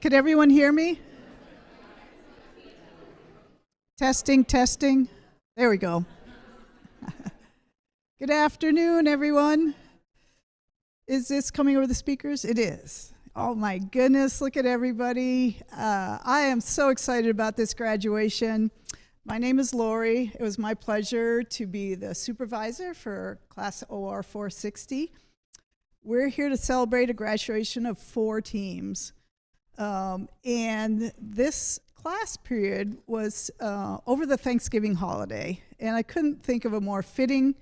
Could everyone hear me? Testing, testing. There we go. Good afternoon, everyone. Is this coming over the speakers? It is. Oh my goodness, look at everybody. I am so excited about this graduation. My name is Lori. It was my pleasure to be the supervisor for class OR460. We're here to celebrate a graduation of 4 teams. And this class period was over the Thanksgiving holiday. And I couldn't think of a more fitting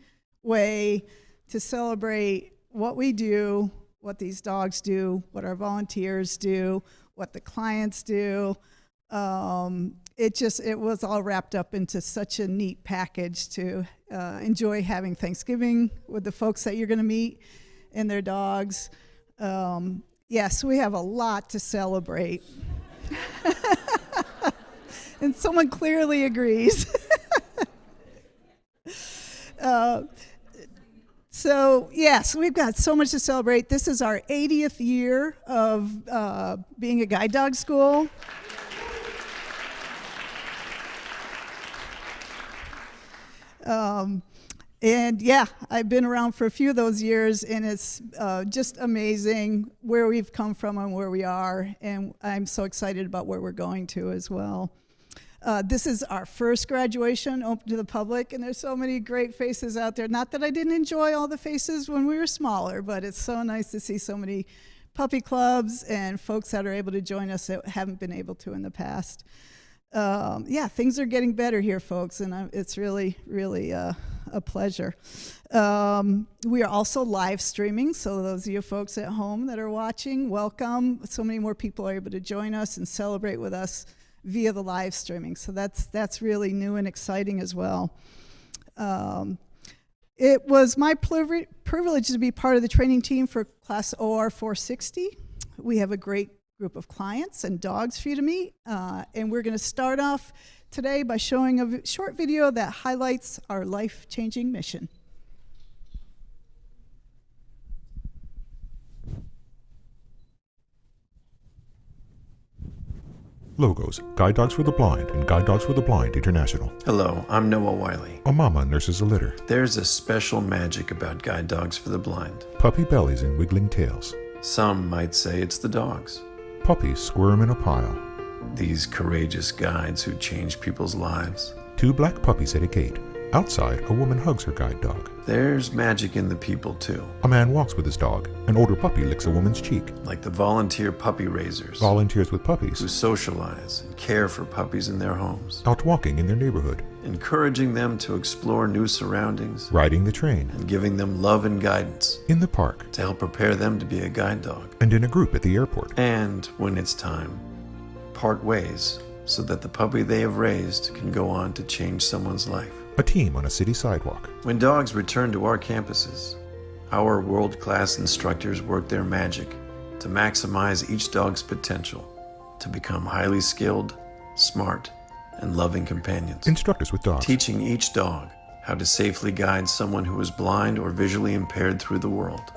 way to celebrate what we do, what these dogs do, what our volunteers do, what the clients do. It was all wrapped up into such a neat package to enjoy having Thanksgiving with the folks that you're going to meet and their dogs. Yes, we have a lot to celebrate. And someone clearly agrees. So yes, we've got so much to celebrate. This is our 80th year of being a guide dog school. And yeah, I've been around for a few of those years, and it's just amazing where we've come from and where we are, and I'm so excited about where we're going to as well. This is our first graduation open to the public, and there's so many great faces out there. Not that I didn't enjoy all the faces when we were smaller, but it's so nice to see so many puppy clubs and folks that are able to join us that haven't been able to in the past. Yeah, things are getting better here, folks, and it's really, really a pleasure. We are also live streaming, so those of you folks at home that are watching, welcome. So many more people are able to join us and celebrate with us via the live streaming, so that's really new and exciting as well. It was my privilege to be part of the training team for class OR460. We have a great group of clients and dogs for you to meet, and we're going to start off today by showing a short video that highlights our life-changing mission. Logos, Guide Dogs for the Blind and Guide Dogs for the Blind International. Hello, I'm Noah Wiley. A mama nurses a litter. There's a special magic about Guide Dogs for the Blind. Puppy bellies and wiggling tails. Some might say it's the dogs. Puppies squirm in a pile. These courageous guides who change people's lives. 2 black puppies at a gate. Outside, a woman hugs her guide dog. There's magic in the people, too. A man walks with his dog. An older puppy licks a woman's cheek. Like the volunteer puppy raisers. Volunteers with puppies. Who socialize and care for puppies in their homes. Out walking in their neighborhood. Encouraging them to explore new surroundings. Riding the train. And giving them love and guidance. In the park. To help prepare them to be a guide dog. And in a group at the airport. And, when it's time, part ways so that the puppy they have raised can go on to change someone's life. A team on a city sidewalk. When dogs return to our campuses, our world-class instructors work their magic to maximize each dog's potential to become highly skilled, smart, and loving companions. Instructors with dogs. Teaching each dog how to safely guide someone who is blind or visually impaired through the world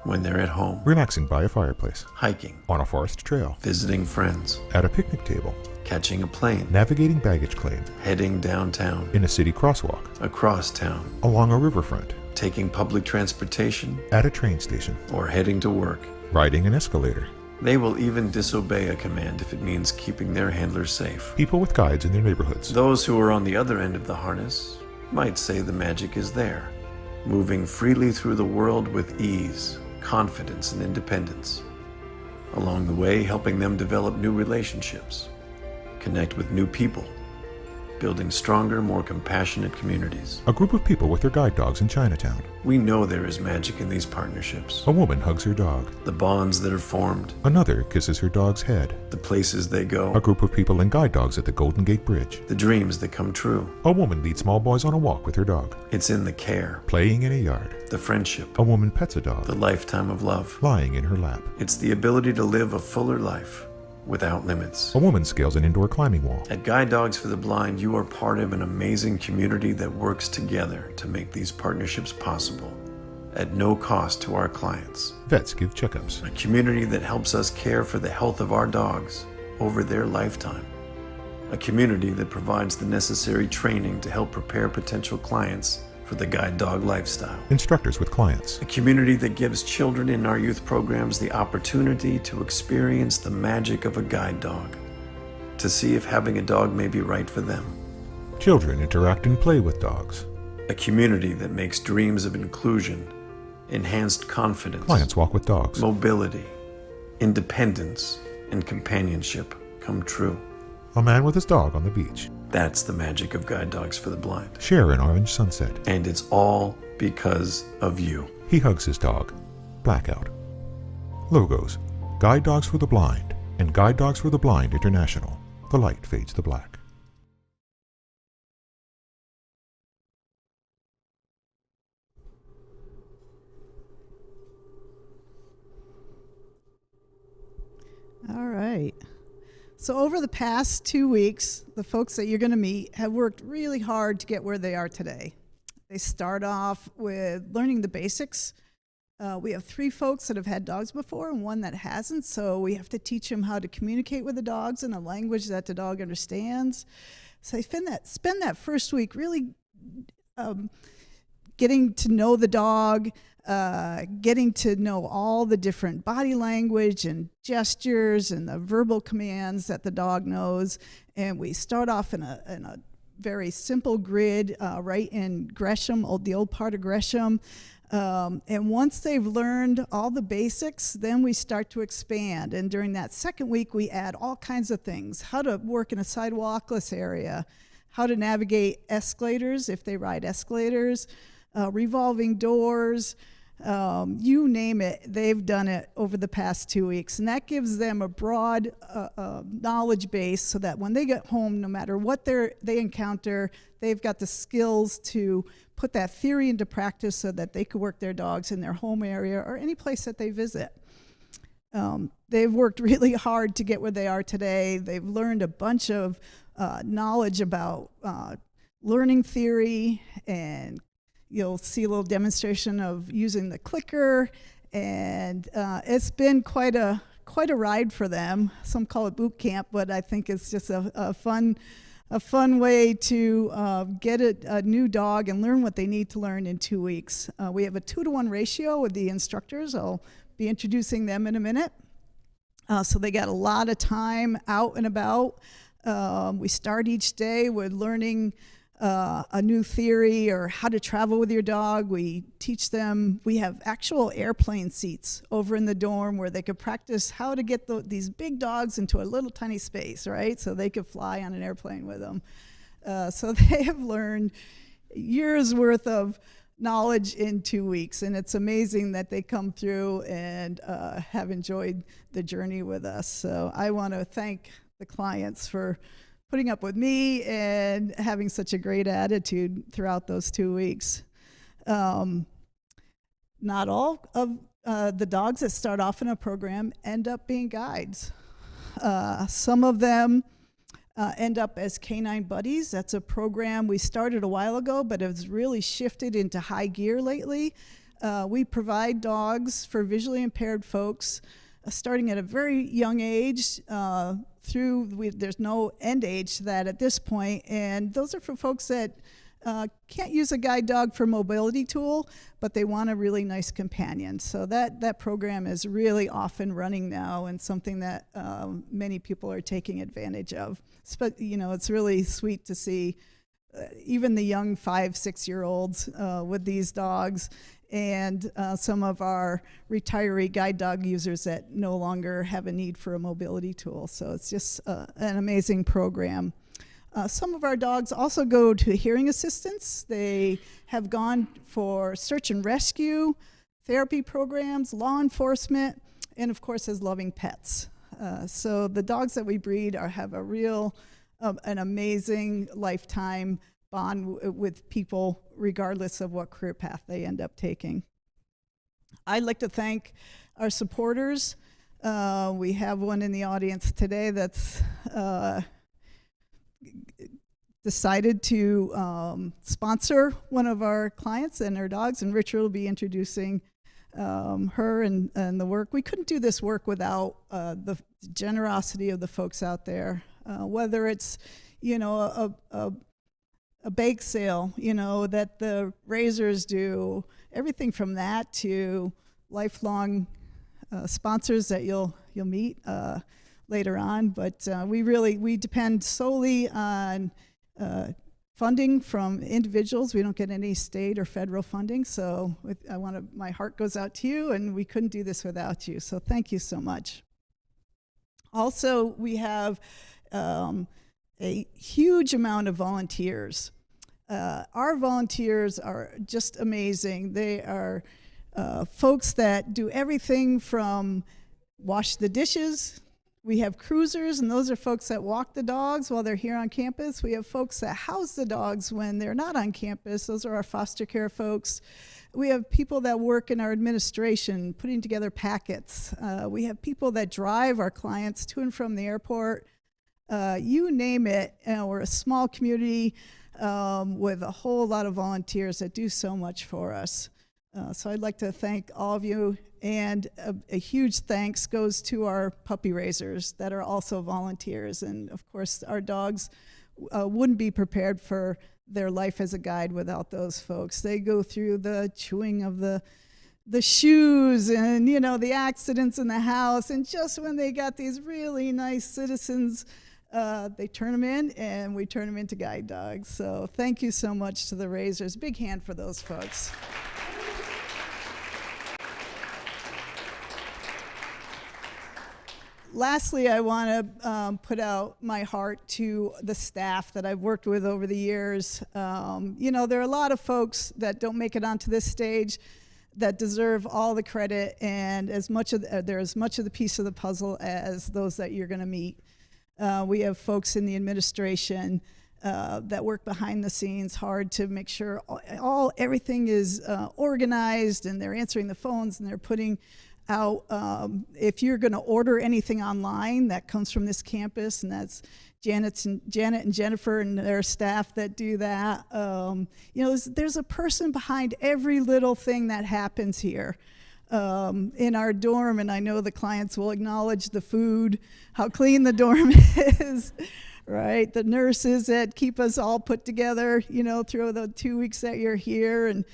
when they're at home. Relaxing by a fireplace. Hiking. On a forest trail. Visiting friends. At a picnic table. Catching a plane. Navigating baggage claim. Heading downtown. In a city crosswalk. Across town. Along a riverfront. Taking public transportation. At a train station. Or heading to work. Riding an escalator. They will even disobey a command if it means keeping their handlers safe. People with guides in their neighborhoods. Those who are on the other end of the harness might say the magic is there, moving freely through the world with ease, confidence, and independence. Along the way, helping them develop new relationships, connect with new people, building stronger, more compassionate communities. A group of people with their guide dogs in Chinatown. We know there is magic in these partnerships. A woman hugs her dog. The bonds that are formed. Another kisses her dog's head. The places they go. A group of people and guide dogs at the Golden Gate Bridge. The dreams that come true. A woman leads small boys on a walk with her dog. It's in the care. Playing in a yard. The friendship. A woman pets a dog. The lifetime of love. Lying in her lap. It's the ability to live a fuller life without limits. A woman scales an indoor climbing wall. At Guide Dogs for the Blind, you are part of an amazing community that works together to make these partnerships possible. at no cost to our clients. Vets give checkups. A community that helps us care for the health of our dogs over their lifetime. A community that provides the necessary training to help prepare potential clients for the guide dog lifestyle. Instructors with clients. A community that gives children in our youth programs the opportunity to experience the magic of a guide dog, to see if having a dog may be right for them. Children interact and play with dogs. A community that makes dreams of inclusion, enhanced confidence, Clients walk with dogs. mobility, independence, and companionship come true. A man with his dog on the beach. That's the magic of Guide Dogs for the Blind. Share an orange sunset. And it's all because of you. He hugs his dog. Blackout. Logos. Guide Dogs for the Blind and Guide Dogs for the Blind International. The light fades to black. All right. So over the past 2 weeks, the folks that you're going to meet have worked really hard to get where they are today. They start off with learning the basics. We have 3 folks that have had dogs before and 1 that hasn't, so we have to teach them how to communicate with the dogs in a language that the dog understands. So they spend that first week really getting to know the dog, getting to know all the different body language and gestures and the verbal commands that the dog knows. And we start off in a very simple grid right in Gresham, the old part of Gresham. And once they've learned all the basics, then we start to expand. And during that second week, we add all kinds of things: how to work in a sidewalkless area, how to navigate escalators if they ride escalators, revolving doors, you name it, they've done it over the past 2 weeks. And that gives them a broad knowledge base so that when they get home, no matter what they encounter, they've got the skills to put that theory into practice so that they could work their dogs in their home area or any place that they visit. They've worked really hard to get where they are today. They've learned a bunch of knowledge about learning theory, and you'll see a little demonstration of using the clicker, and it's been quite a ride for them. Some call it boot camp, but I think it's just a fun way to get a new dog and learn what they need to learn in 2 weeks. We have a 2-to-1 ratio with the instructors. I'll be introducing them in a minute. So they got a lot of time out and about. We start each day with learning a new theory or how to travel with your dog. We teach them, we have actual airplane seats over in the dorm where they could practice how to get these big dogs into a little tiny space, right? So they could fly on an airplane with them. So they have learned years worth of knowledge in 2 weeks, and it's amazing that they come through and have enjoyed the journey with us. So I want to thank the clients for putting up with me and having such a great attitude throughout those 2 weeks. Not all of the dogs that start off in a program end up being guides. Some of them end up as canine buddies. That's a program we started a while ago, but it's really shifted into high gear lately. We provide dogs for visually impaired folks starting at a very young age. There's no end age to that at this point, and those are for folks that can't use a guide dog for mobility tool, but they want a really nice companion. So that program is really off and running now, and something that many people are taking advantage of. It's really sweet to see even the young 5-6-year-olds with these dogs, and some of our retiree guide dog users that no longer have a need for a mobility tool. So it's just an amazing program. Some of our dogs also go to hearing assistance. They have gone for search and rescue, therapy programs, law enforcement, and of course as loving pets. So the dogs that we breed have a real, an amazing lifetime bond with people, regardless of what career path they end up taking. I'd like to thank our supporters. We have one in the audience today that's decided to sponsor one of our clients and her dogs, and Richard will be introducing her and the work. We couldn't do this work without the generosity of the folks out there, whether it's, you know, a bake sale, you know, that the raisers do, everything from that to lifelong sponsors that you'll meet later on. But we depend solely on funding from individuals. We don't get any state or federal funding, so my heart goes out to you, and we couldn't do this without you, so thank you so much. Also, we have a huge amount of volunteers. Our volunteers are just amazing. They are folks that do everything from wash the dishes. We have cruisers, and those are folks that walk the dogs while they're here on campus. We have folks that house the dogs when they're not on campus. Those are our foster care folks. We have people that work in our administration, putting together packets. We have people that drive our clients to and from the airport. You name it. We're a small community with a whole lot of volunteers that do so much for us. So I'd like to thank all of you, and a huge thanks goes to our puppy raisers that are also volunteers. And of course, our dogs wouldn't be prepared for their life as a guide without those folks. They go through the chewing of the shoes and, you know, the accidents in the house. And just when they got these really nice citizens, they turn them in, and we turn them into guide dogs. So thank you so much to the raisers. Big hand for those folks. Lastly, I want to put out my heart to the staff that I've worked with over the years. You know, there are a lot of folks that don't make it onto this stage that deserve all the credit, and they're as much of the piece of the puzzle as those that you're going to meet. We have folks in the administration that work behind the scenes hard to make sure everything is organized, and they're answering the phones, and they're putting out, if you're going to order anything online that comes from this campus, and that's Janet and Jennifer and their staff that do that. You know, there's a person behind every little thing that happens here in our dorm, and I know the clients will acknowledge the food, how clean the dorm is, right? The nurses that keep us all put together, you know, through the 2 weeks that you're here, and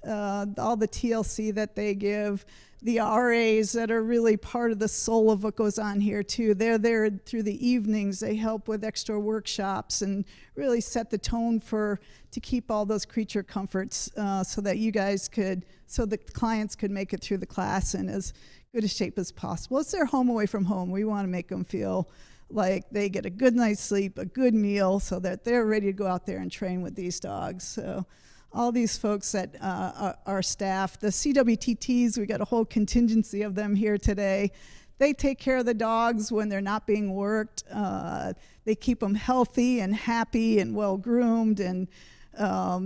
all the TLC that they give. The RAs that are really part of the soul of what goes on here too. They're there through the evenings. They help with extra workshops and really set the tone to keep all those creature comforts so that the clients could make it through the class in as good a shape as possible. It's their home away from home. We want to make them feel like they get a good night's sleep, a good meal, so that they're ready to go out there and train with these dogs. So all these folks that are staff, the CWTTs, we got a whole contingency of them here today. They take care of the dogs when they're not being worked. They keep them healthy and happy and well groomed, and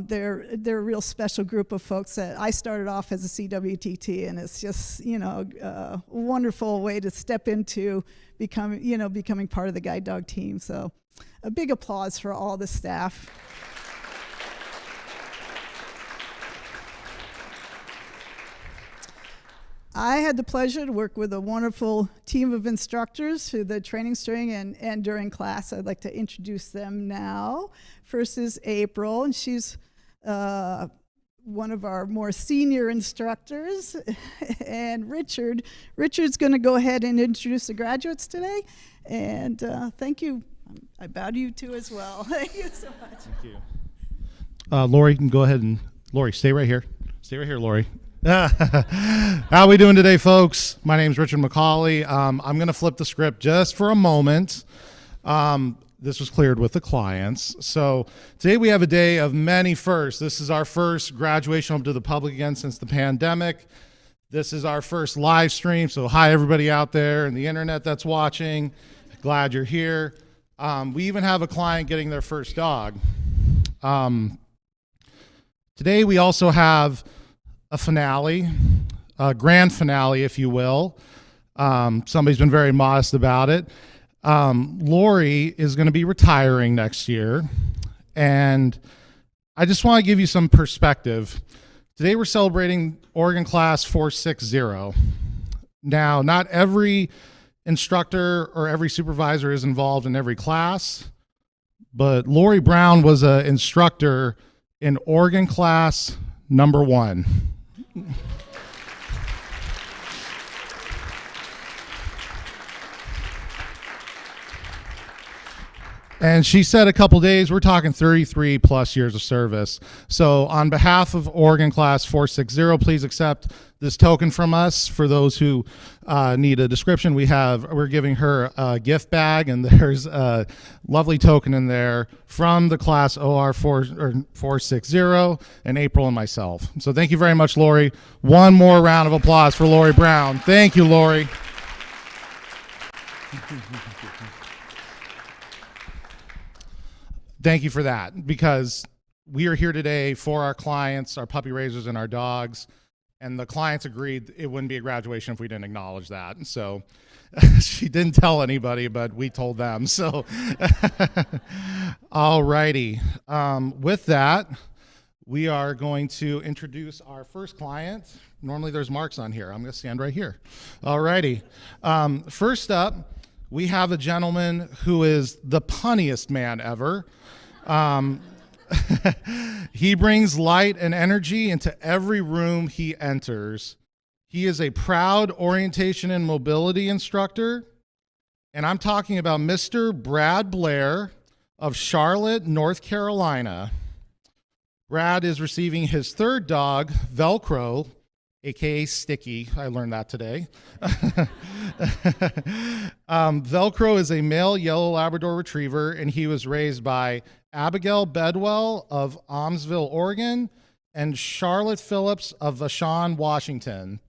they're a real special group of folks that I started off as a CWTT, and it's just, you know, a wonderful way to step into becoming part of the guide dog team. So a big applause for all the staff. I had the pleasure to work with a wonderful team of instructors through the training string and during class. I'd like to introduce them now. First is April, and she's one of our more senior instructors. And Richard's going to go ahead and introduce the graduates today. And thank you. I bow to you too as well. Thank you so much. Thank you. Lori, you can go ahead and, Lori, stay right here. Stay right here, Lori. How we doing today, folks? My name is Richard McCauley. I'm going to flip the script just for a moment. This was cleared with the clients. So today we have a day of many firsts. This is our first graduation open to the public again since the pandemic. This is our first live stream. So hi, everybody out there and the internet that's watching. Glad you're here. We even have a client getting their first dog. Today we also have a finale, a grand finale, if you will. Somebody's been very modest about it. Lori is going to be retiring next year, And I just want to give you some perspective. Today we're celebrating Oregon Class 460. Now, not every instructor or every supervisor is involved in every class, but Lori Brown was an instructor in Oregon Class number 1. And she said a couple days, we're talking 33 plus years of service. So on behalf of Oregon Class 460, please accept this token from us. For those who need a description, we're giving her a gift bag, and there's a lovely token in there from the class OR460 and April and myself. So thank you very much, Lori. One more round of applause for Lori Brown. Thank you, Lori. Thank you for that, because we are here today for our clients, our puppy raisers, and our dogs, and the clients agreed it wouldn't be a graduation if we didn't acknowledge that. And so she didn't tell anybody, but we told them. So all righty. With that, we are going to introduce our first client. Normally there's marks on here. I'm going to stand right here. All righty. First up, we have a gentleman who is the punniest man ever. He brings light and energy into every room he enters. He is a proud orientation and mobility instructor, and I'm talking about Mr. Brad Blair of Charlotte, North Carolina. Brad is receiving his third dog, Velcro, aka Sticky. I learned that today. Velcro is a male yellow Labrador retriever, and he was raised by Abigail Bedwell of Almsville, Oregon, and Charlotte Phillips of Vashon, Washington.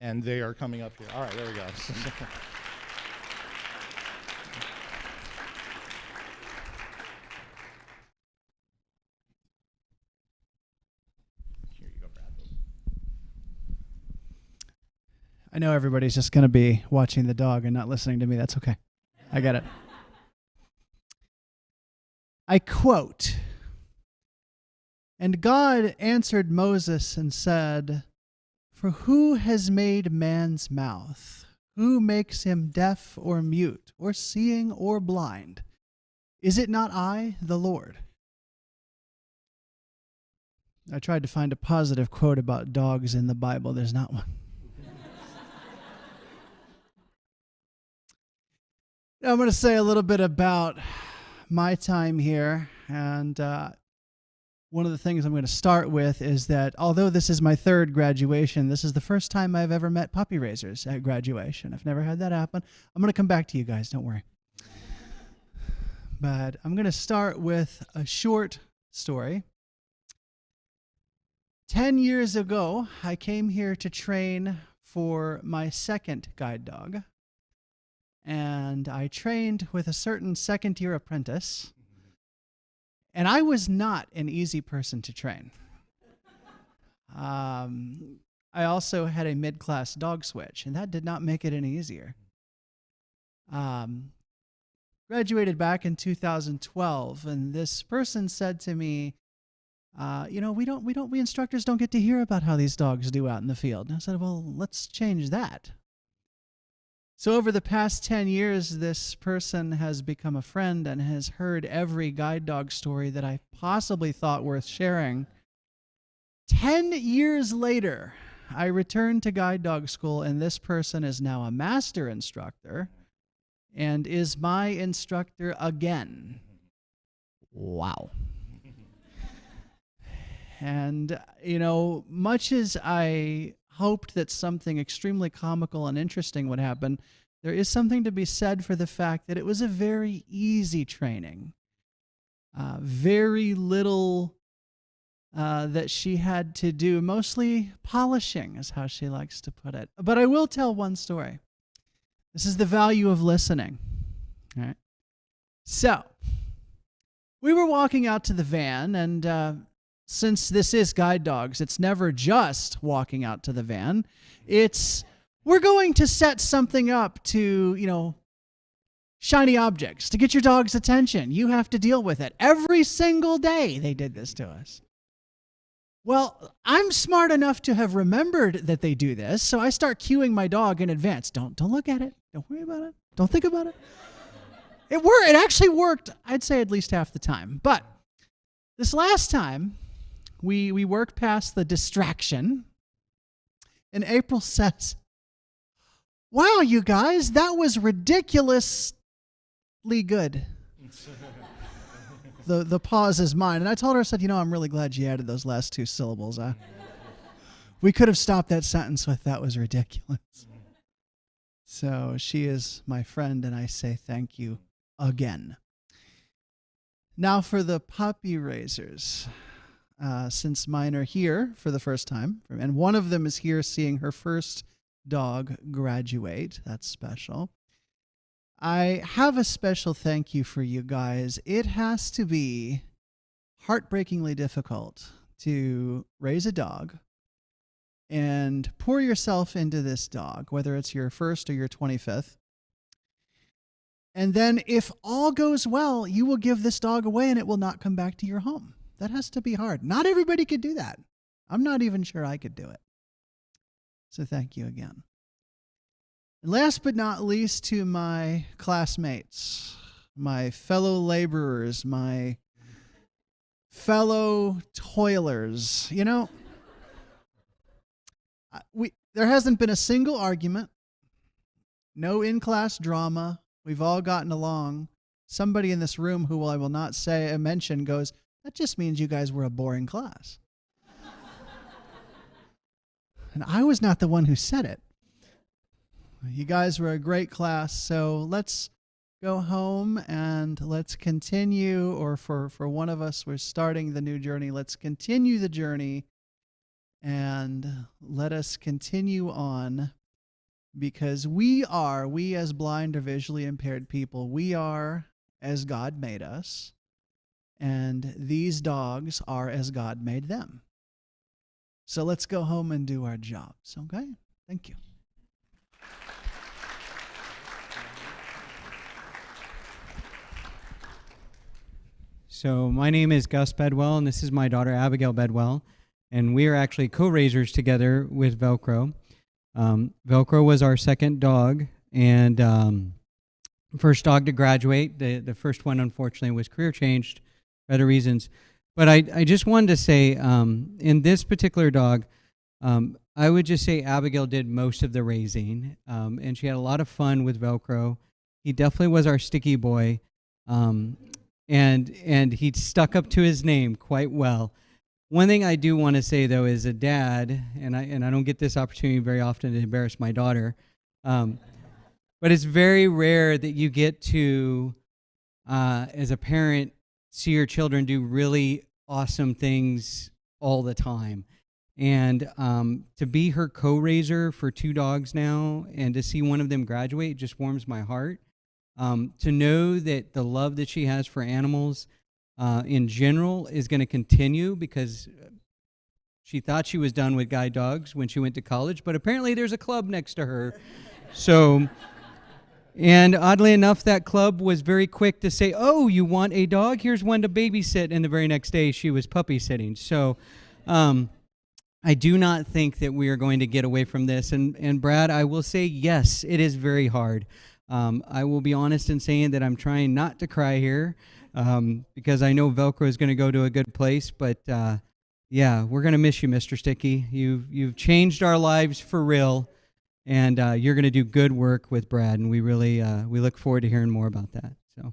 And they are coming up here. All right, there we go. Here you go, Brad. I know everybody's just going to be watching the dog and not listening to me. That's okay. I get it. I quote, "And God answered Moses and said, For who has made man's mouth? Who makes him deaf or mute, or seeing or blind? Is it not I, the Lord?" I tried to find a positive quote about dogs in the Bible. There's not one. Now I'm going to say a little bit about my time here, and one of the things I'm going to start with is that although this is my third graduation, this is the first time I've ever met puppy raisers at graduation. I've never had that happen. I'm going to come back to you guys, don't worry. But I'm going to start with a short story. 10 years ago, I came here to train for my second guide dog. And I trained with a certain second-year apprentice. And I was not an easy person to train. I also had a mid-class dog switch, and that did not make it any easier. Graduated back in 2012, and this person said to me, we instructors don't get to hear about how these dogs do out in the field. And I said, well, let's change that. So over the past 10 years, this person has become a friend and has heard every guide dog story that I possibly thought worth sharing. 10 years later, I returned to guide dog school, and this person is now a master instructor and is my instructor again. Wow. And, much as I hoped that something extremely comical and interesting would happen, there is something to be said for the fact that it was a very easy training. Very little that she had to do, mostly polishing is how she likes to put it. But I will tell one story. This is the value of listening. All right. So, we were walking out to the van, and since this is guide dogs, it's never just walking out to the van. It's, we're going to set something up to, shiny objects to get your dog's attention. You have to deal with it. Every single day they did this to us. Well, I'm smart enough to have remembered that they do this, so I start cueing my dog in advance. Don't look at it. Don't worry about it. Don't think about it. It worked. It actually worked, I'd say, at least half the time. But this last time, we worked past the distraction, and April says, "Wow, you guys, that was ridiculously good." The pause is mine. And I told her, I said, I'm really glad you added those last two syllables. We could have stopped that sentence with "that was ridiculous." So she is my friend, and I say thank you again. Now for the puppy raisers. Since mine are here for the first time, and one of them is here seeing her first dog graduate. That's special. I have a special thank you for you guys. It has to be heartbreakingly difficult to raise a dog and pour yourself into this dog, whether it's your first or your 25th. And then if all goes well, you will give this dog away and it will not come back to your home. That has to be hard. Not everybody could do that. I'm not even sure I could do it. So thank you again. And last but not least, to my classmates, my fellow laborers, my fellow toilers. There hasn't been a single argument, no in-class drama. We've all gotten along. Somebody in this room, who I will not mention, goes, "That just means you guys were a boring class." And I was not the one who said it. You guys were a great class, so let's go home and let's continue, or for one of us, we're starting the new journey. Let's continue the journey and let us continue on, because we as blind or visually impaired people, we are as God made us, and these dogs are as God made them. So let's go home and do our jobs, okay? Thank you. So my name is Gus Bedwell, and this is my daughter Abigail Bedwell, and we are actually co-raisers together with Velcro. Velcro was our second dog, and first dog to graduate. The first one, unfortunately, was career changed for other reasons. But I just wanted to say, in this particular dog, I would just say Abigail did most of the raising, and she had a lot of fun with Velcro. He definitely was our sticky boy. And he stuck up to his name quite well. One thing I do want to say, though, as a dad, and I don't get this opportunity very often to embarrass my daughter, but it's very rare that you get to, as a parent, see your children do really awesome things all the time. And to be her co-raiser for two dogs now and to see one of them graduate just warms my heart. To know that the love that she has for animals in general is going to continue, because she thought she was done with guide dogs when she went to college, but apparently there's a club next to her. So, and oddly enough, that club was very quick to say, "Oh, you want a dog? Here's one to babysit." And the very next day she was puppy sitting. So I do not think that we are going to get away from this. And Brad, I will say, yes, it is very hard. I will be honest in saying that I'm trying not to cry here, because I know Velcro is going to go to a good place. But yeah, we're going to miss you, Mr. Sticky. You've changed our lives for real, and you're going to do good work with Brad, and we really we look forward to hearing more about that. So.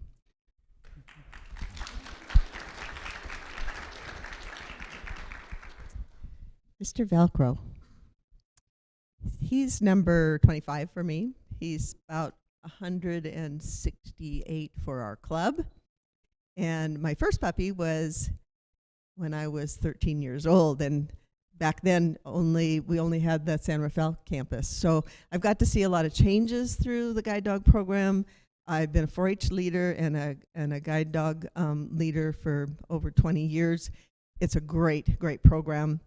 Mr. Velcro. He's number 25 for me. He's about 168 for our club. And my first puppy was when I was 13 years old. And back then, we only had the San Rafael campus. So I've got to see a lot of changes through the guide dog program. I've been a 4-H leader and a guide dog leader for over 20 years. It's a great, great program.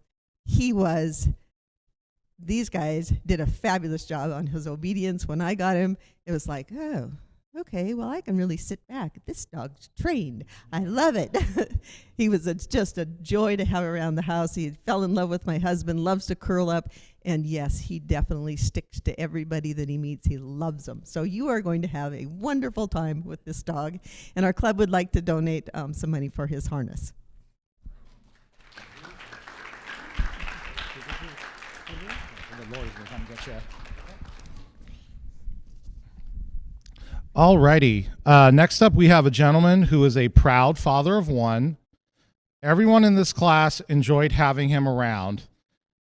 These guys did a fabulous job on his obedience. When I got him, it was like, oh, okay, well, I can really sit back. This dog's trained. I love it. He was just a joy to have around the house. He fell in love with my husband, loves to curl up. And yes, he definitely sticks to everybody that he meets. He loves them. So you are going to have a wonderful time with this dog. And our club would like to donate some money for his harness. Alrighty. Next up, we have a gentleman who is a proud father of one. Everyone in this class enjoyed having him around.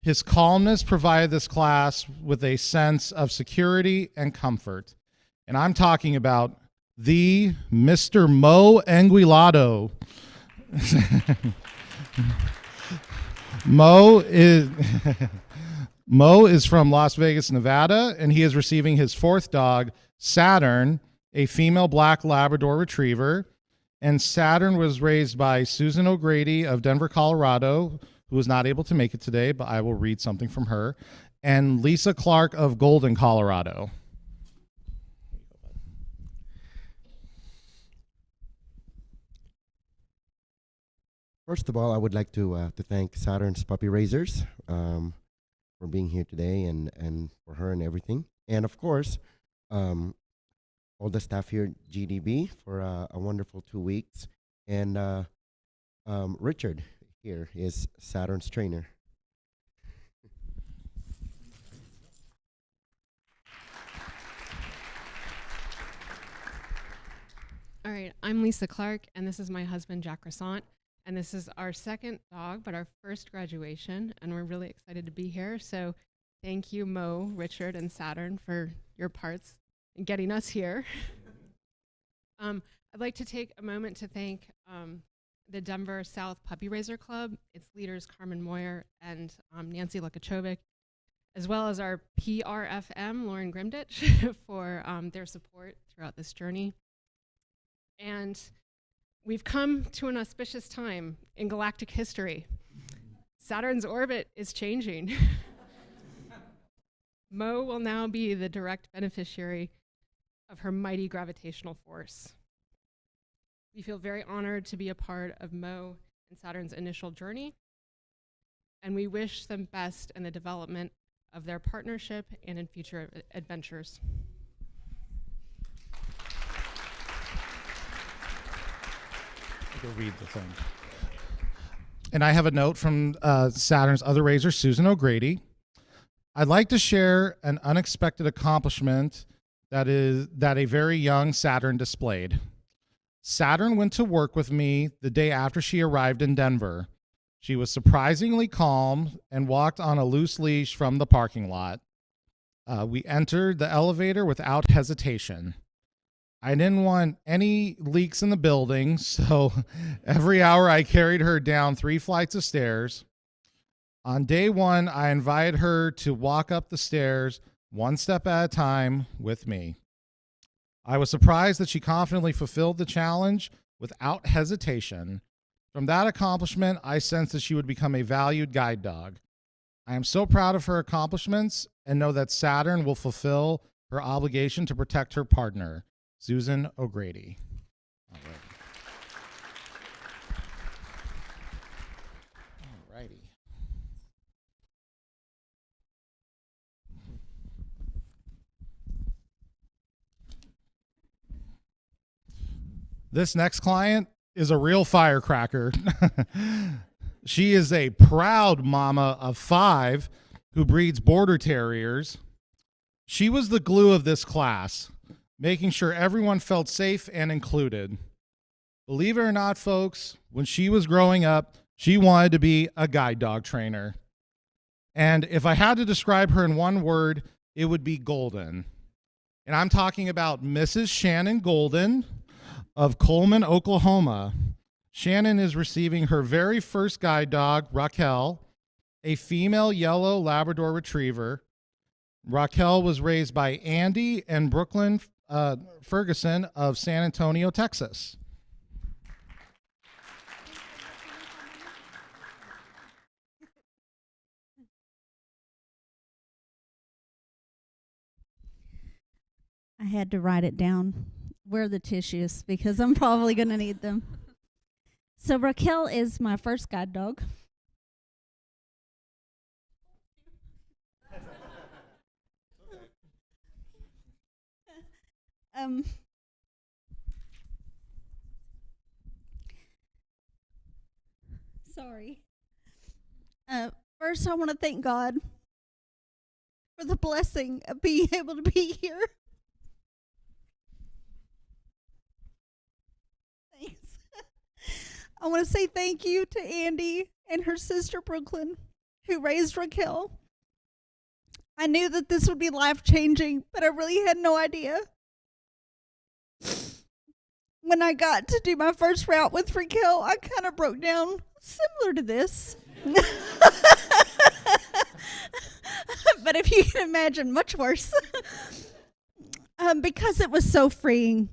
His calmness provided this class with a sense of security and comfort. And I'm talking about the Mr. Moe Anguilado. Moe is from Las Vegas, Nevada, and he is receiving his fourth dog, Saturn, a female black Labrador retriever. And Saturn was raised by Susan O'Grady of Denver, Colorado, who was not able to make it today, but I will read something from her, and Lisa Clark of Golden, Colorado. First of all, I would like to thank Saturn's Puppy Raisers for being here today and for her and everything. And of course, all the staff here at GDB for a wonderful 2 weeks. And Richard here is Saturn's trainer. All right, I'm Lisa Clark, and this is my husband, Jack Rassant. And this is our second dog, but our first graduation, and we're really excited to be here. So thank you, Moe, Richard, and Saturn for your parts in getting us here. I'd like to take a moment to thank the Denver South Puppy Raiser Club, its leaders Carmen Moyer and Nancy Lukachovic, as well as our PRFM, Lauren Grimditch, for their support throughout this journey. And we've come to an auspicious time in galactic history. Saturn's orbit is changing. Moe will now be the direct beneficiary of her mighty gravitational force. We feel very honored to be a part of Moe and Saturn's initial journey, and we wish them best in the development of their partnership and in future adventures. Go read the thing. And I have a note from Saturn's other raiser, Susan O'Grady. I'd like to share an unexpected accomplishment that a very young Saturn displayed. Saturn went to work with me the day after she arrived in Denver. She was surprisingly calm and walked on a loose leash from the parking lot. We entered the elevator without hesitation. I didn't want any leaks in the building, so every hour I carried her down 3 flights of stairs. On day 1, I invited her to walk up the stairs 1 step at a time with me. I was surprised that she confidently fulfilled the challenge without hesitation. From that accomplishment, I sensed that she would become a valued guide dog. I am so proud of her accomplishments and know that Saturn will fulfill her obligation to protect her partner, Susan O'Grady. All righty. This next client is a real firecracker. She is a proud mama of 5 who breeds border terriers. She was the glue of this class, making sure everyone felt safe and included. Believe it or not, folks, when she was growing up, she wanted to be a guide dog trainer. And if I had to describe her in one word, it would be golden. And I'm talking about Mrs. Shannon Golden of Coleman, Oklahoma. Shannon is receiving her very first guide dog, Raquel, a female yellow Labrador retriever. Raquel was raised by Andy and Brooklyn Ferguson of San Antonio, Texas. I had to write it down. wear the tissues because I'm probably going to need them. So Raquel is my first guide dog. Sorry. First, I want to thank God for the blessing of being able to be here. Thanks. I want to say thank you to Andy and her sister Brooklyn, who raised Raquel. I knew that this would be life-changing, but I really had no idea. When I got to do my first route with Raquel, I kind of broke down similar to this. But if you can imagine, much worse. Because it was so freeing.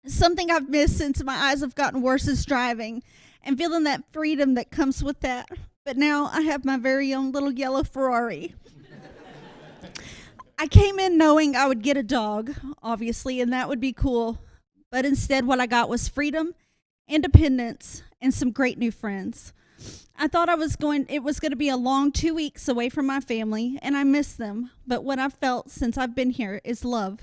Something I've missed since my eyes have gotten worse is driving and feeling that freedom that comes with that. But now I have my very own little yellow Ferrari. I came in knowing I would get a dog, obviously, and that would be cool. But instead, what I got was freedom, independence, and some great new friends. I thought it was going to be a long 2 weeks away from my family, and I miss them. But what I've felt since I've been here is love.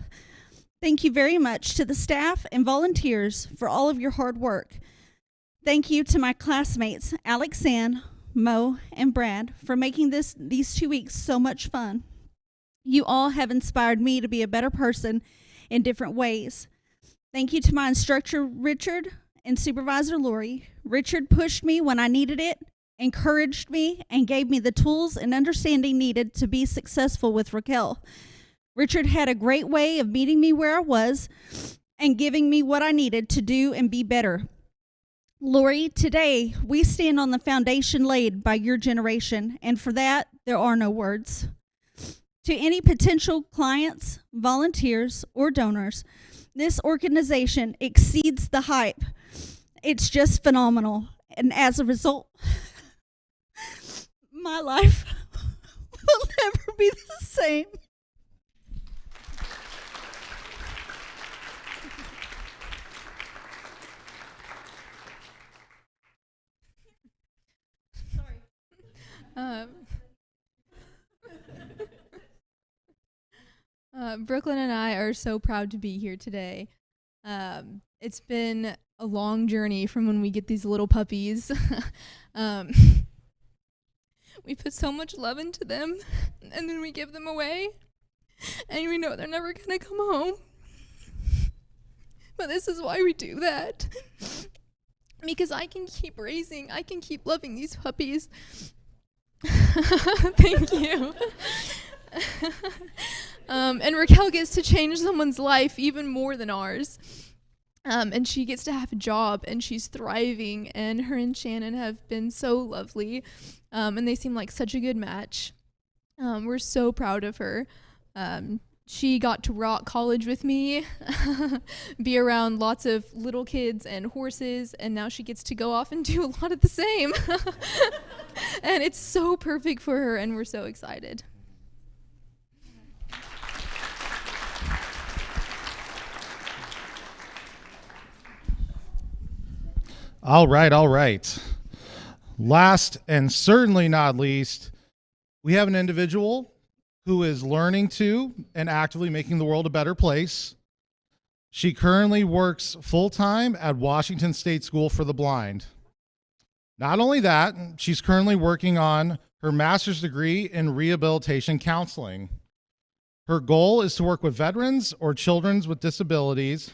Thank you very much to the staff and volunteers for all of your hard work. Thank you to my classmates, Alex Ann, Moe, and Brad, for making these 2 weeks so much fun. You all have inspired me to be a better person in different ways. Thank you to my instructor, Richard, and supervisor, Lori. Richard pushed me when I needed it, encouraged me, and gave me the tools and understanding needed to be successful with Raquel. Richard had a great way of meeting me where I was and giving me what I needed to do and be better. Lori, today we stand on the foundation laid by your generation, and for that, there are no words. To any potential clients, volunteers, or donors, this organization exceeds the hype. It's just phenomenal. And as a result, my life will never be the same. Brooklyn and I are so proud to be here today. It's been a long journey from when we get these little puppies. We put so much love into them, and then we give them away, and we know they're never gonna come home. But this is why we do that. Because I can keep loving these puppies. Thank you. And Raquel gets to change someone's life even more than ours. And she gets to have a job, and she's thriving, and her and Shannon have been so lovely, and they seem like such a good match. We're so proud of her. She got to rock college with me, be around lots of little kids and horses, and now she gets to go off and do a lot of the same. And it's so perfect for her, and we're so excited. All right. Last and certainly not least, we have an individual who is learning to and actively making the world a better place. She currently works full-time at Washington State School for the Blind. Not only that, she's currently working on her master's degree in rehabilitation counseling. Her goal is to work with veterans or children with disabilities.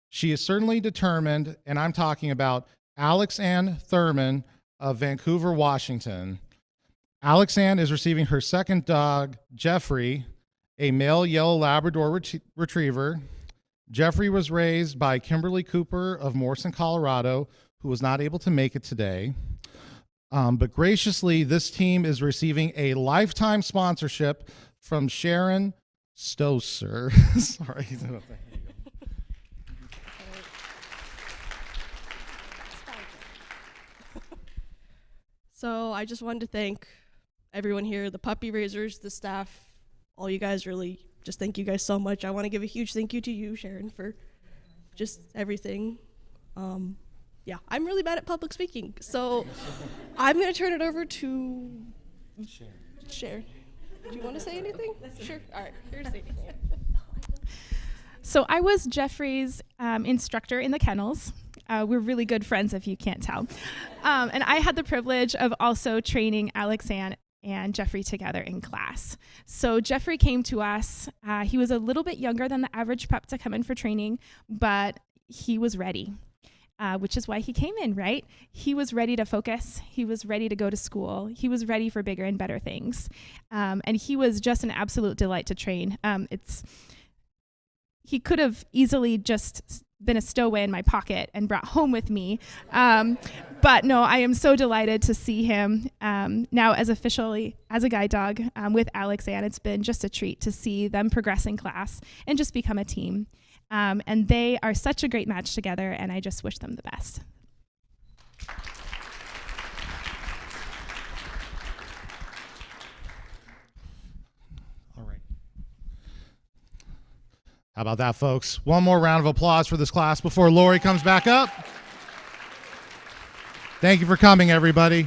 She is certainly determined, and I'm talking about Alex Ann Thurman of Vancouver, Washington. Alex Ann is receiving her second dog, Jeffrey, a male yellow Labrador retriever. Jeffrey was raised by Kimberly Cooper of Morrison, Colorado, who was not able to make it today. But graciously, this team is receiving a lifetime sponsorship from Sharon Stoser. Sorry. So I just wanted to thank everyone here, the puppy raisers, the staff, all you guys, really just thank you guys so much. I want to give a huge thank you to you, Sharon, for just everything. Yeah, I'm really bad at public speaking, so I'm going to turn it over to Sharon. Do you want to say anything? Sure. All right, here's the So I was Jeffrey's instructor in the kennels. We're really good friends, if you can't tell. And I had the privilege of also training Alex and Jeffrey together in class. So Jeffrey came to us. He was a little bit younger than the average pup to come in for training, but he was ready, which is why he came in, right? He was ready to focus. He was ready to go to school. He was ready for bigger and better things. And he was just an absolute delight to train. He could have easily just been a stowaway in my pocket and brought home with me. But no, I am so delighted to see him now officially as a guide dog with Alex Ann. It's been just a treat to see them progress in class and just become a team. And they are such a great match together, and I just wish them the best. How about that, folks? One more round of applause for this class before Lori comes back up. Thank you for coming, everybody.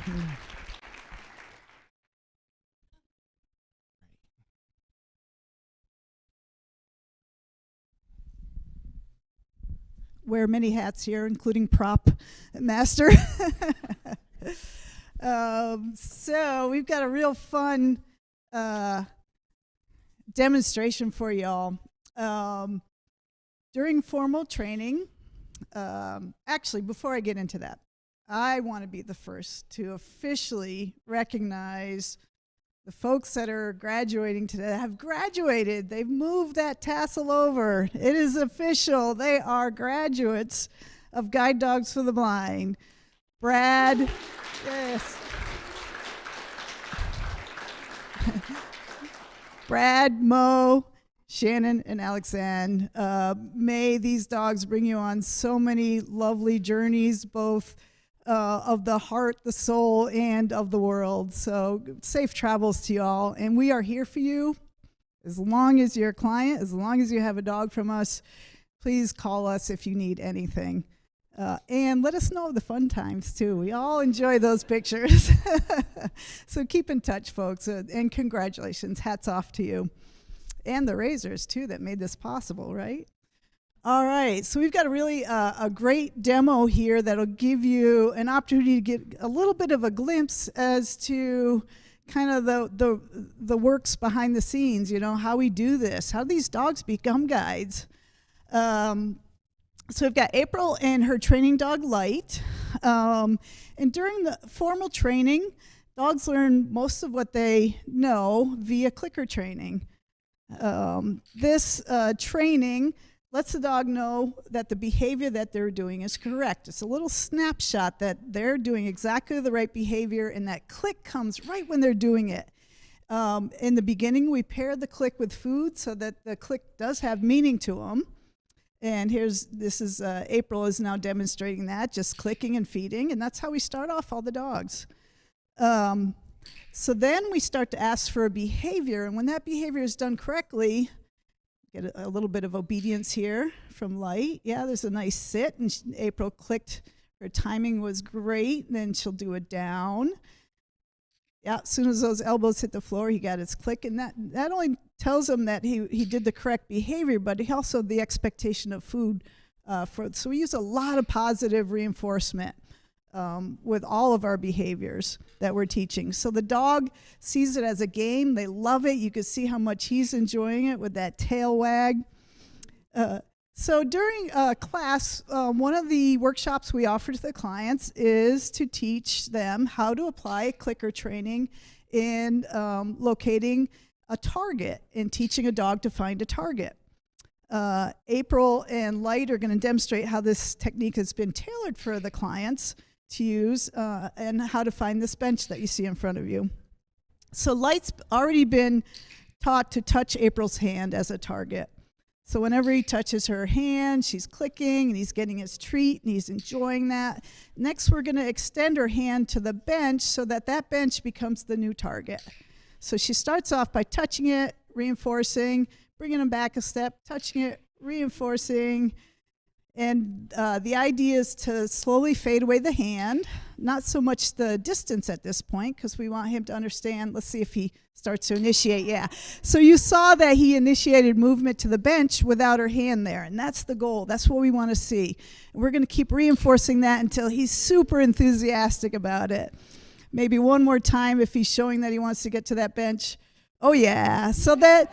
Wear many hats here, including prop master. So we've got a real fun demonstration for y'all. During formal training, actually, before I get into that, I want to be the first to officially recognize the folks that are graduating today have graduated. They've moved that tassel over. It is official. They are graduates of Guide Dogs for the Blind. Brad, yes. Brad, Moe, Shannon, and Alex Ann. May these dogs bring you on so many lovely journeys, both of the heart, the soul, and of the world. So safe travels to you all. And we are here for you as long as you're a client, as long as you have a dog from us. Please call us if you need anything. And let us know the fun times, too. We all enjoy those pictures. So keep in touch, folks. And congratulations. Hats off to you. And the Razors, too, that made this possible, right? All right, so we've got a really a great demo here that'll give you an opportunity to get a little bit of a glimpse as to kind of the works behind the scenes, you know, how we do this, how these dogs become guides. So we've got April and her training dog, Light. And during the formal training, dogs learn most of what they know via clicker training. This training lets the dog know that the behavior that they're doing is correct. It's a little snapshot that they're doing exactly the right behavior, and that click comes right when they're doing it. In the beginning, we pair the click with food so that the click does have meaning to them. And April is now demonstrating that, just clicking and feeding, and that's how we start off all the dogs. So then we start to ask for a behavior, and when that behavior is done correctly, get a little bit of obedience here from Light. Yeah, there's a nice sit, and April clicked. Her timing was great. And then she'll do a down. Yeah, as soon as those elbows hit the floor, he got his click, and that not only tells him that he did the correct behavior, but he also the expectation of food. So we use a lot of positive reinforcement with all of our behaviors that we're teaching. So the dog sees it as a game. They love it. You can see how much he's enjoying it with that tail wag. So during class, one of the workshops we offer to the clients is to teach them how to apply clicker training in locating a target and teaching a dog to find a target. April and Light are going to demonstrate how this technique has been tailored for the clients to use and how to find this bench that you see in front of you. So Light's already been taught to touch April's hand as a target. So whenever he touches her hand, she's clicking and he's getting his treat and he's enjoying that. Next, we're going to extend her hand to the bench so that that bench becomes the new target. So she starts off by touching it, reinforcing, bringing him back a step, touching it, reinforcing, And the idea is to slowly fade away the hand, not so much the distance at this point, because we want him to understand. Let's see if he starts to initiate. Yeah. So you saw that he initiated movement to the bench without her hand there, and that's the goal. That's what we want to see. And we're going to keep reinforcing that until he's super enthusiastic about it. Maybe one more time if he's showing that he wants to get to that bench. Oh, yeah. So that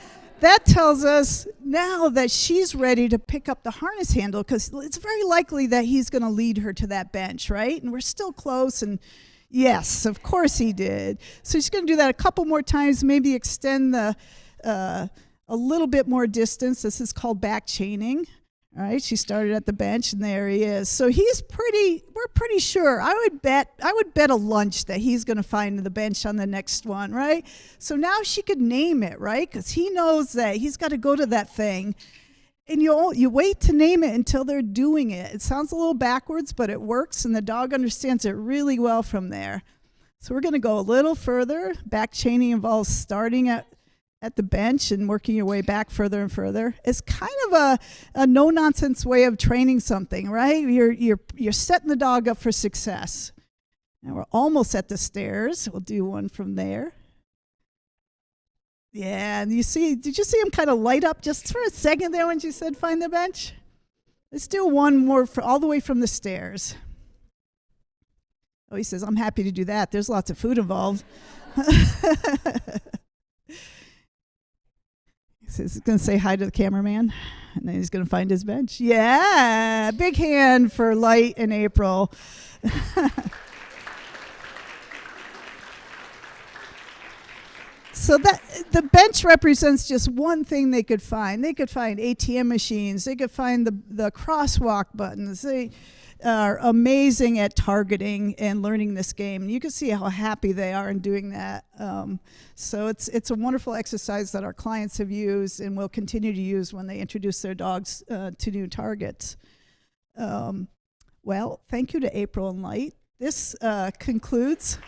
tells us now that she's ready to pick up the harness handle, because it's very likely that he's going to lead her to that bench, right? And we're still close, and yes, of course he did. So she's going to do that a couple more times, maybe extend the a little bit more distance. This is called back chaining. All right, she started at the bench, and there he is. So we're pretty sure. I would bet a lunch that he's going to find the bench on the next one, right? So now she could name it, right? Because he knows that he's got to go to that thing. And you wait to name it until they're doing it. It sounds a little backwards, but it works, and the dog understands it really well from there. So we're going to go a little further. Back chaining involves starting at the bench and working your way back further and further. It's kind of a no-nonsense way of training something, right? You're setting the dog up for success. Now we're almost at the stairs. We'll do one from there. Yeah, and did you see him kind of light up just for a second there when she said find the bench? Let's do one more all the way from the stairs. Oh, he says, I'm happy to do that. There's lots of food involved. He says he's going to say hi to the cameraman, and then he's going to find his bench. Yeah, big hand for Light and April. So that the bench represents just one thing they could find. They could find ATM machines. They could find the crosswalk buttons. They are amazing at targeting and learning this game. And you can see how happy they are in doing that. So it's a wonderful exercise that our clients have used and will continue to use when they introduce their dogs to new targets. Well, thank you to April and Light. This concludes.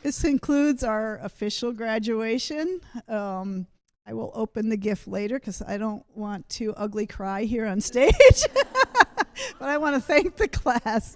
This concludes our official graduation. I will open the gift later because I don't want to ugly cry here on stage. But I want to thank the class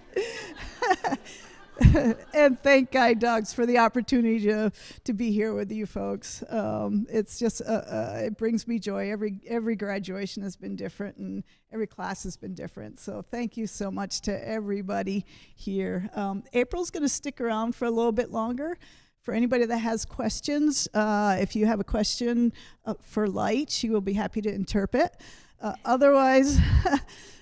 and thank Guide Dogs for the opportunity to be here with you folks. It's just, it brings me joy. Every graduation has been different and every class has been different. So thank you so much to everybody here. April's going to stick around for a little bit longer. For anybody that has questions, if you have a question for Light, she will be happy to interpret. Otherwise,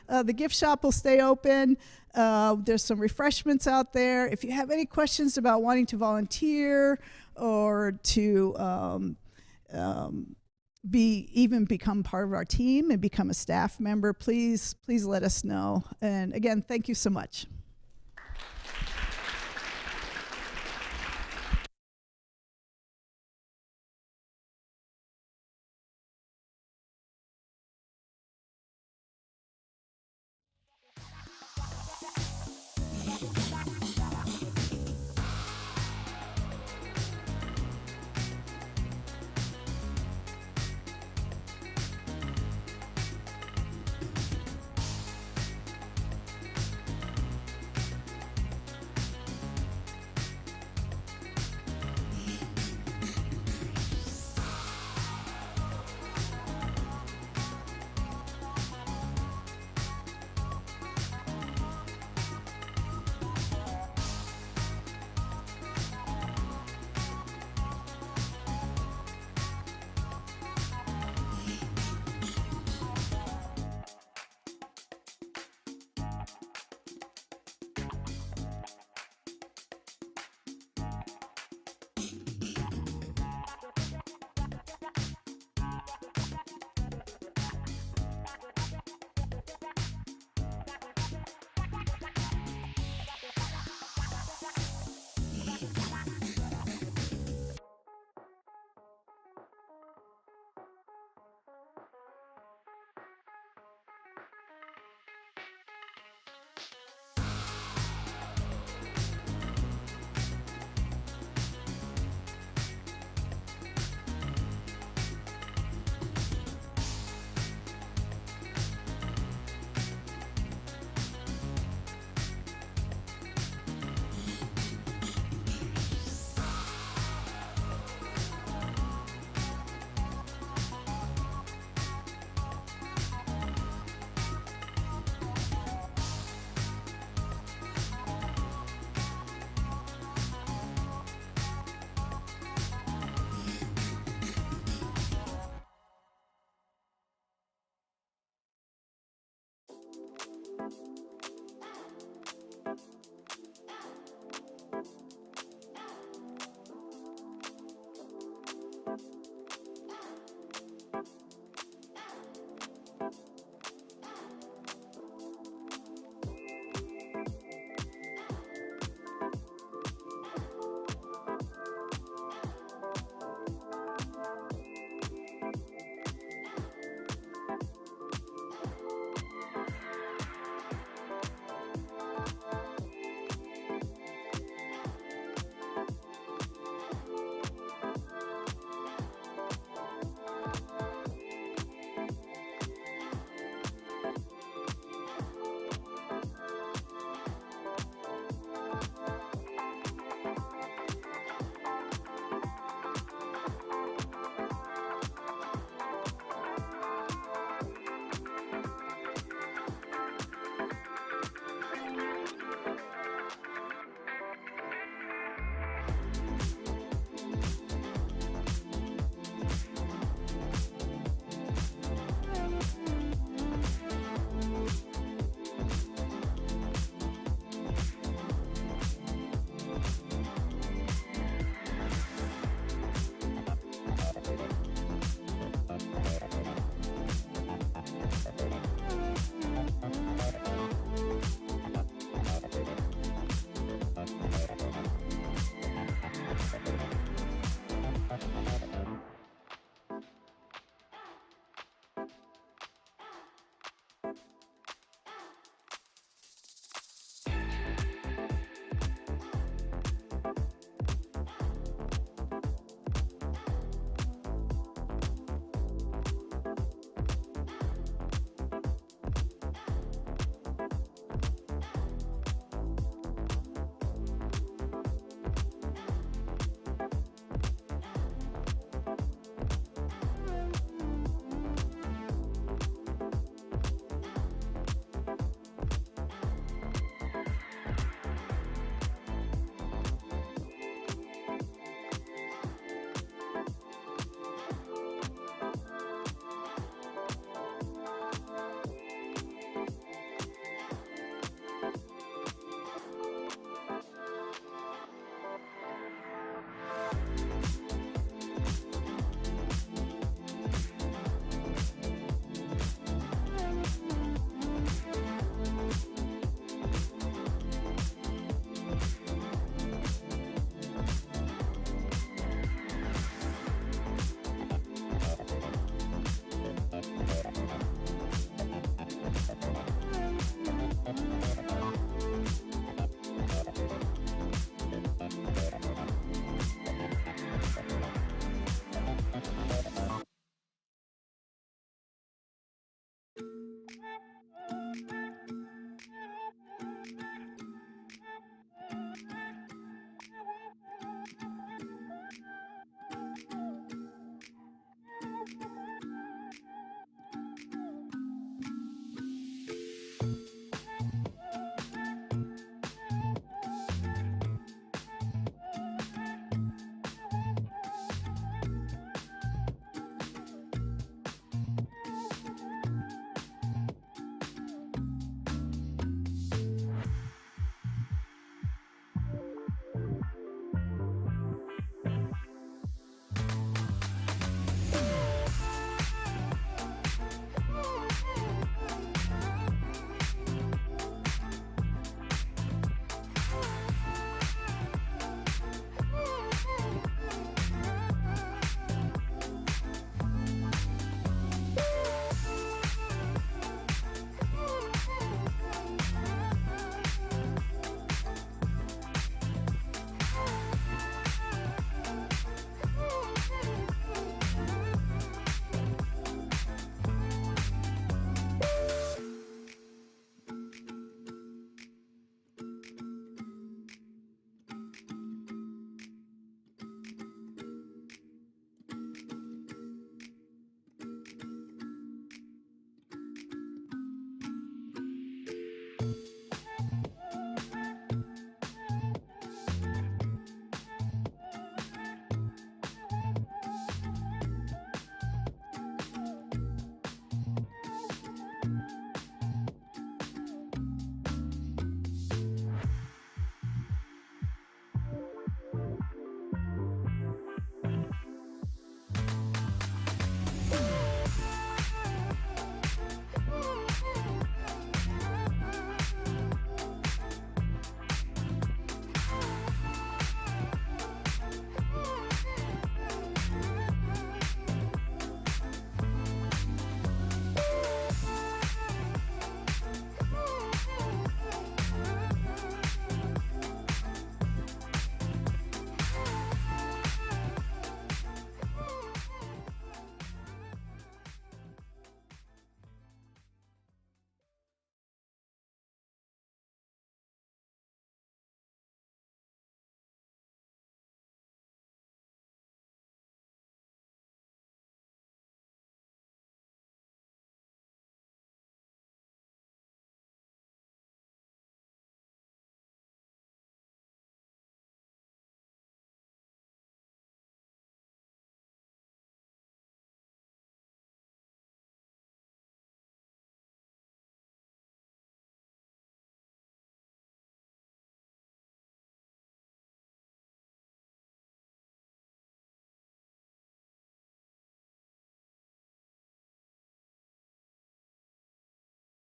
the gift shop will stay open. There's some refreshments out there. If you have any questions about wanting to volunteer or to become part of our team and become a staff member, please let us know. And again, thank you so much. you.